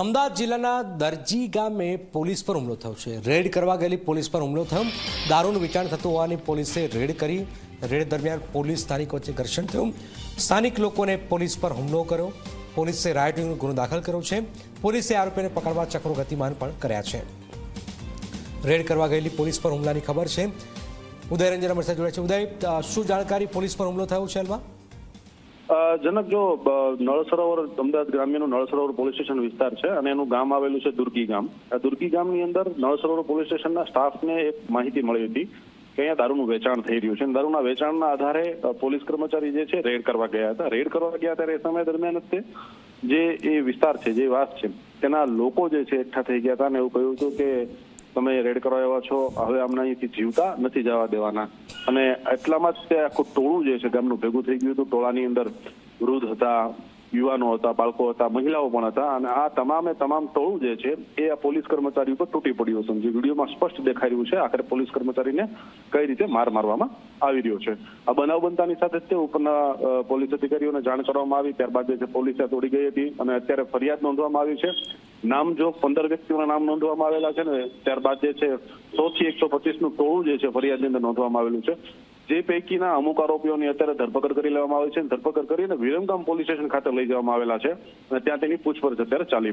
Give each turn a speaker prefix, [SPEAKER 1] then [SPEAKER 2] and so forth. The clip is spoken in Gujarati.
[SPEAKER 1] અમદાવાદ જિલ્લાના દરજી ગામે પોલીસ પર હુમલો થયો છે। રેડ કરવા ગયેલી પોલીસ પર હુમલો થયો। દારૂનું વેચાણ થતું હોવાની પોલીસે રેડ કરી। રેડ દરમિયાન પોલીસ સ્થાનિકો વચ્ચે ઘર્ષણ થયું। સ્થાનિક લોકોને પોલીસ પર હુમલો કર્યો। પોલીસે રાયોટિંગનો ગુનો દાખલ કર્યો છે। પોલીસે આરોપીને પકડવા ચક્રો ગતિમાન પણ કર્યા છે। રેડ કરવા ગયેલી પોલીસ પર હુમલાની ખબર છે। ઉદય રંજન અમારી સાથે જોડાયા છે। ઉદય, શું જાણકારી પોલીસ પર હુમલો થયો છે હાલમાં?
[SPEAKER 2] જનક, જો નળ સરોવર અમદાવાદ ગ્રામ્યનું નળ સરોવર પોલીસ સ્ટેશન વિસ્તાર છે અને એનું ગામ આવેલું છે દુર્ગી ગામ। આ દુર્ગી ગામની અંદર નળ સરોવર પોલીસ સ્ટેશનના સ્ટાફને એક માહિતી મળી હતી કે અહીંયા દારૂનું વેચાણ થઈ રહ્યું છે। દારૂના વેચાણના આધારે પોલીસ કર્મચારી જે છે રેડ કરવા ગયા હતા। રેડ કરવા ગયા ત્યારે એ સમય દરમિયાન જ જે એ વિસ્તાર છે, જે વાસ છે, તેના લોકો જે છે એકઠા થઈ ગયા હતા અને એવું કહ્યું હતું કે તમે રેડ કરવા આવ્યા છો, હવે અમને અહીંથી જીવતા નથી જવા દેવાના। અને એટલામાં જ તે આખું ટોળું જે છે ગામનું ભેગું થઈ ગયું હતું। ટોળાની અંદર વૃદ્ધ હતા, યુવાનો હતા, બાળકો હતા, મહિલાઓ પણ હતા અને આ તમામ ટોળું જે છે એ આ પોલીસ કર્મચારી ઉપર તૂટી પડ્યું છે। જે વિડીયોમાં સ્પષ્ટ દેખાઈ રહ્યું છે આખરે પોલીસ કર્મચારીને કઈ રીતે માર મારવામાં આવી રહ્યો છે। આ બનાવ બનતાની સાથે જ તે ઉપરના પોલીસ અધિકારીઓને જાણ કરવામાં આવી। ત્યારબાદ જે છે પોલીસે દોડી ગઈ હતી અને અત્યારે ફરિયાદ નોંધવામાં આવી છે। નામ જો 15 વ્યક્તિઓના નામ નોંધવામાં આવેલા છે ને ત્યારબાદ જે છે 100 થી 125નું ટોળું જે છે ફરિયાદની અંદર નોંધવામાં આવેલું છે। જે પૈકીના અમુક આરોપીઓની અત્યારે ધરપકડ કરી લેવામાં આવી છે। ધરપકડ કરીને વિરમગામ પોલીસ સ્ટેશન ખાતે લઈ જવામાં આવેલા છે અને ત્યાં તેની પૂછપરછ અત્યારે ચાલી રહી છે।